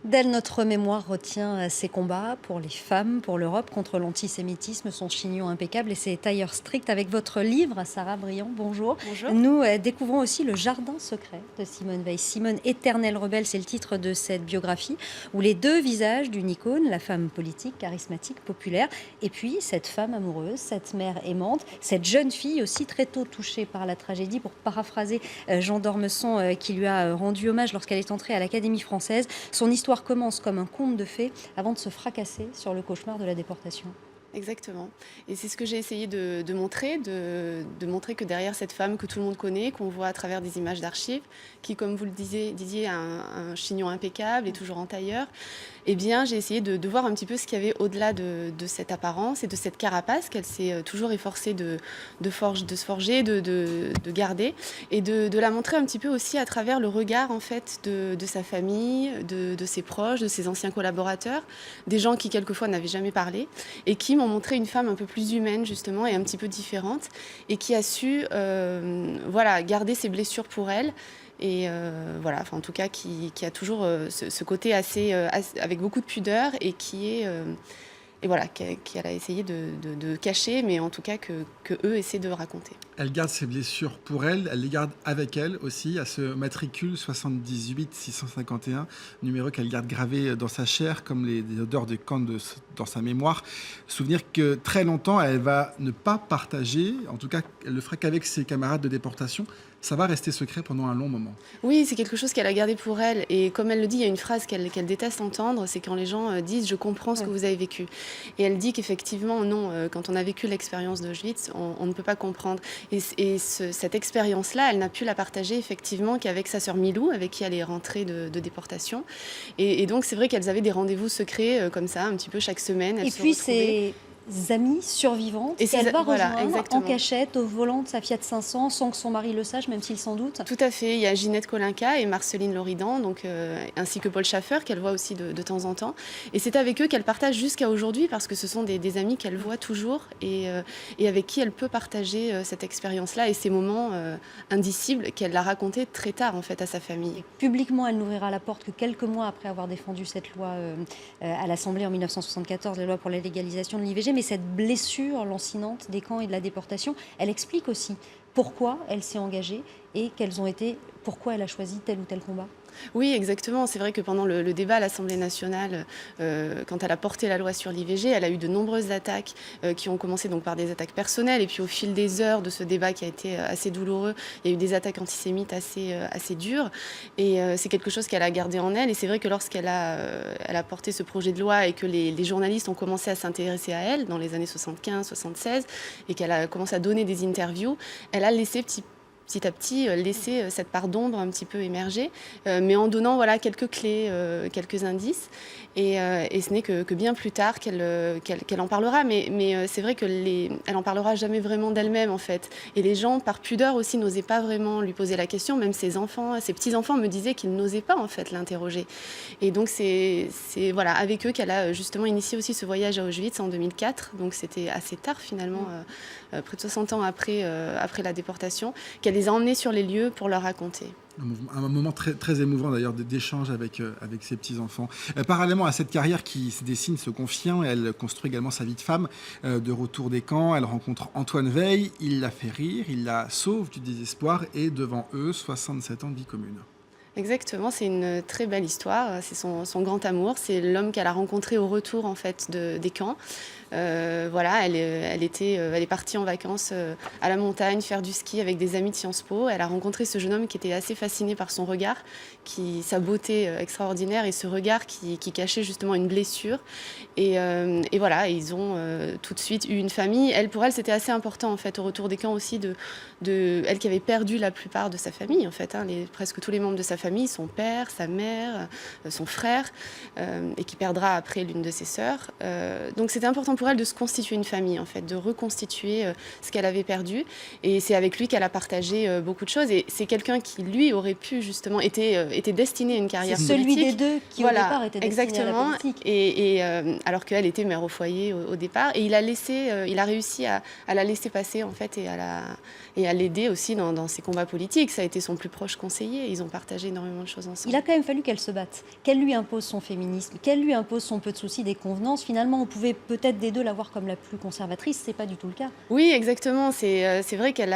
D'elle, notre mémoire retient ses combats pour les femmes, pour l'Europe, contre l'antisémitisme, son chignon impeccable et ses tailleurs stricts. Avec votre livre, Sarah Briand, bonjour. Bonjour. Nous découvrons aussi le jardin secret de Simone Veil. Simone, éternelle rebelle, c'est le titre de cette biographie, où les deux visages d'une icône, la femme politique, charismatique, populaire, et puis cette femme amoureuse, cette mère aimante, cette jeune fille aussi très tôt touchée par la tragédie, pour paraphraser Jean d'Ormesson qui lui a rendu hommage lorsqu'elle est entrée à l'Académie française. Son histoire commence comme un conte de fées avant de se fracasser sur le cauchemar de la déportation. Exactement. Et c'est ce que j'ai essayé de montrer, de montrer que derrière cette femme que tout le monde connaît, qu'on voit à travers des images d'archives, qui, comme vous le disiez a un chignon impeccable et toujours en tailleur, eh bien, j'ai essayé de voir un petit peu ce qu'il y avait au-delà de cette apparence et de cette carapace qu'elle s'est toujours efforcée de se forger, de garder, et de la montrer un petit peu aussi à travers le regard en fait de sa famille, de ses proches, de ses anciens collaborateurs, des gens qui quelquefois n'avaient jamais parlé et qui m'ont montré une femme un peu plus humaine justement et un petit peu différente et qui a su garder ses blessures pour elle. Et en tout cas, qui a toujours ce côté avec beaucoup de pudeur et qu'elle a essayé de cacher, mais en tout cas que eux essaient de raconter. Elle garde ses blessures pour elle les garde avec elle aussi, à ce matricule 78 651, numéro qu'elle garde gravé dans sa chair, comme les odeurs de camp dans sa mémoire. Souvenir que très longtemps, elle va ne pas partager, en tout cas, elle le fera qu'avec ses camarades de déportation. Ça va rester secret pendant un long moment. Oui, c'est quelque chose qu'elle a gardé pour elle. Et comme elle le dit, il y a une phrase qu'elle déteste entendre, c'est quand les gens disent « je comprends ce que vous avez vécu ». Et elle dit qu'effectivement, non, quand on a vécu l'expérience d'Auschwitz, on ne peut pas comprendre. Et cette expérience-là, elle n'a pu la partager effectivement qu'avec sa sœur Milou, avec qui elle est rentrée de déportation. Et donc, c'est vrai qu'elles avaient des rendez-vous secrets comme ça, un petit peu chaque semaine. Et puis, c'est amies survivantes qu'elle va rejoindre en cachette au volant de sa Fiat 500 sans que son mari le sache, même s'il s'en doute. Tout à fait. Il y a Ginette Kolinka et Marceline Loridan, ainsi que Paul Schaffer, qu'elle voit aussi de temps en temps. Et c'est avec eux qu'elle partage jusqu'à aujourd'hui, parce que ce sont des amis qu'elle voit toujours et avec qui elle peut partager cette expérience-là et ces moments indicibles qu'elle a racontés très tard en fait à sa famille. Et publiquement, elle n'ouvrira la porte que quelques mois après avoir défendu cette loi à l'Assemblée en 1974, la loi pour la légalisation de l'IVG. Mais cette blessure lancinante des camps et de la déportation, elle explique aussi pourquoi elle s'est engagée et pourquoi elle a choisi tel ou tel combat. Oui, exactement. C'est vrai que pendant le débat à l'Assemblée nationale, quand elle a porté la loi sur l'IVG, elle a eu de nombreuses attaques qui ont commencé donc par des attaques personnelles. Et puis au fil des heures de ce débat qui a été assez douloureux, il y a eu des attaques antisémites assez dures. Et c'est quelque chose qu'elle a gardé en elle. Et c'est vrai que lorsqu'elle a porté ce projet de loi et que les journalistes ont commencé à s'intéresser à elle dans les années 75-76 et qu'elle a commencé à donner des interviews, elle a laissé petit à petit laisser cette part d'ombre un petit peu émerger, mais en donnant quelques clés, quelques indices. Et ce n'est que bien plus tard qu'elle en parlera. Mais c'est vrai qu'elle en parlera jamais vraiment d'elle-même, en fait. Et les gens, par pudeur aussi, n'osaient pas vraiment lui poser la question. Même ses petits-enfants me disaient qu'ils n'osaient pas, en fait, l'interroger. Et donc, c'est avec eux qu'elle a justement initié aussi ce voyage à Auschwitz en 2004. Donc, c'était assez tard, finalement, près de 60 ans après la déportation, qu'elle les a emmenés sur les lieux pour leur raconter. Un moment très, très émouvant d'ailleurs d'échange avec ses petits-enfants. Parallèlement à cette carrière qui se dessine, se confiant, elle construit également sa vie de femme. De retour des camps, elle rencontre Antoine Veil, il la fait rire, il la sauve du désespoir et devant eux, 67 ans de vie commune. Exactement, c'est une très belle histoire. C'est son grand amour. C'est l'homme qu'elle a rencontré au retour en fait des camps. Elle est partie en vacances à la montagne faire du ski avec des amis de Sciences Po. Elle a rencontré ce jeune homme qui était assez fasciné par son regard, sa beauté extraordinaire et ce regard qui cachait justement une blessure. Et ils ont tout de suite eu une famille. Pour elle, c'était assez important en fait au retour des camps aussi elle qui avait perdu la plupart de sa famille en fait, presque tous les membres de sa famille, son père, sa mère, son frère, et qui perdra après l'une de ses sœurs. Donc c'était important pour elle de se constituer une famille en fait, de reconstituer ce qu'elle avait perdu. Et c'est avec lui qu'elle a partagé beaucoup de choses. Et c'est quelqu'un qui lui aurait pu justement était destiné à une carrière politique. C'est celui des deux qui au départ était destiné à la politique. Et alors qu'elle était mère au foyer au départ. Et il a réussi à la laisser passer en fait et à l'aider aussi dans ses combats politiques. Ça a été son plus proche conseiller. Ils ont partagé énormément de choses ensemble. Il a quand même fallu qu'elle se batte, qu'elle lui impose son féminisme, qu'elle lui impose son peu de soucis, des convenances. Finalement, on pouvait peut-être des deux la voir comme la plus conservatrice, c'est pas du tout le cas. Oui, exactement. C'est vrai qu'elle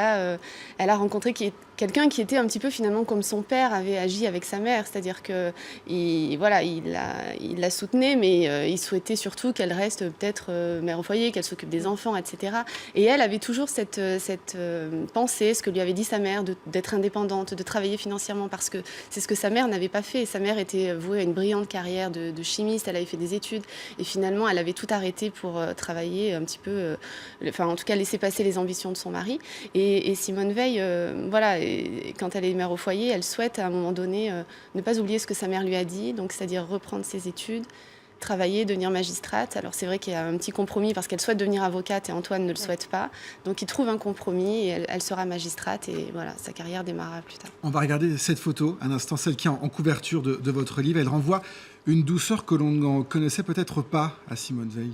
elle a rencontré quelqu'un qui était un petit peu finalement comme son père avait agi avec sa mère, c'est-à-dire que il la soutenait, mais il souhaitait surtout qu'elle reste peut-être mère au foyer, qu'elle s'occupe des enfants, etc. Et elle avait toujours cette pensée, ce que lui avait dit sa mère, d'être indépendante, de travailler financièrement, parce que c'est ce que sa mère n'avait pas fait. Sa mère était vouée à une brillante carrière de chimiste, elle avait fait des études, et finalement elle avait tout arrêté pour travailler un petit peu, enfin en tout cas laisser passer les ambitions de son mari. Et Simone Veil, voilà, et quand elle est mère au foyer, elle souhaite à un moment donné ne pas oublier ce que sa mère lui a dit, donc c'est-à-dire reprendre ses études, travailler, devenir magistrate. Alors c'est vrai qu'il y a un petit compromis parce qu'elle souhaite devenir avocate et Antoine ne le souhaite pas. Donc ils trouvent un compromis et elle sera magistrate et voilà, sa carrière démarrera plus tard. On va regarder cette photo, un instant, celle qui est en couverture de votre livre. Elle renvoie une douceur que l'on ne connaissait peut-être pas à Simone Veil.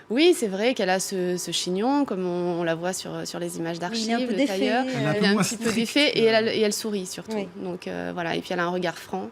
Oui, c'est vrai qu'elle a ce chignon, comme on la voit sur les images d'archives, il a un peu le tailleur. d'effet. Elle a un petit peu d'effet et elle sourit surtout. Oui. Donc voilà, et puis elle a un regard franc.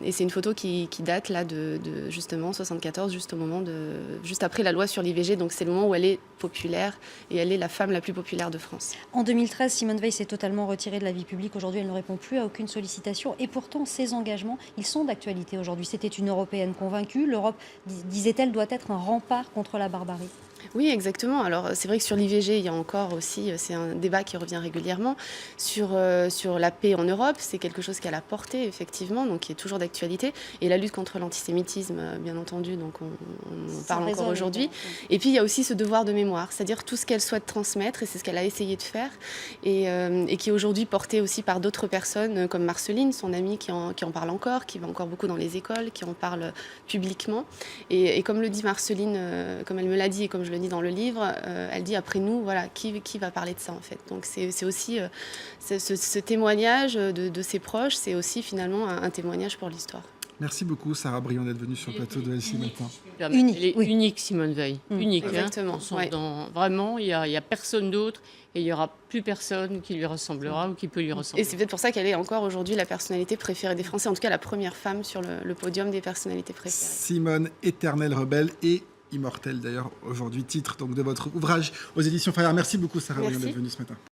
Et c'est une photo qui date là de justement 74, juste après la loi sur l'IVG. Donc c'est le moment où elle est populaire et elle est la femme la plus populaire de France. En 2013, Simone Veil s'est totalement retirée de la vie publique. Aujourd'hui, elle ne répond plus à aucune sollicitation. Et pourtant, ses engagements, ils sont d'actualité aujourd'hui. C'était une Européenne convaincue. L'Europe, disait-elle, doit être un rempart contre la barbarie. Oui, exactement. Alors, c'est vrai que sur l'IVG, il y a encore aussi, c'est un débat qui revient régulièrement. Sur la paix en Europe, c'est quelque chose qu'elle a porté, effectivement, donc qui est toujours d'actualité. Et la lutte contre l'antisémitisme, bien entendu, donc on en parle encore aujourd'hui. Et puis, il y a aussi ce devoir de mémoire, c'est-à-dire tout ce qu'elle souhaite transmettre, et c'est ce qu'elle a essayé de faire, et qui est aujourd'hui porté aussi par d'autres personnes, comme Marceline, son amie, qui en parle encore, qui va encore beaucoup dans les écoles, qui en parle publiquement. Et comme le dit Marceline, comme elle me l'a dit, et comme je le dis dans le livre, elle dit après nous, voilà, qui va parler de ça en fait. Donc c'est aussi ce témoignage de ses proches, c'est aussi finalement un témoignage pour l'histoire. Merci beaucoup Sarah Briand d'être venue sur le plateau de LCI Matin. Elle est unique, Simone Veil. Unique. Exactement. Vraiment, il y a personne d'autre et il n'y aura plus personne qui lui ressemblera ou qui peut lui ressembler. Et c'est peut-être pour ça qu'elle est encore aujourd'hui la personnalité préférée des Français, en tout cas la première femme sur le podium des personnalités préférées. Simone, éternelle rebelle et immortelle d'ailleurs aujourd'hui, titre donc de votre ouvrage aux éditions Fayard. Merci beaucoup Sarah Briand d'être venue ce matin.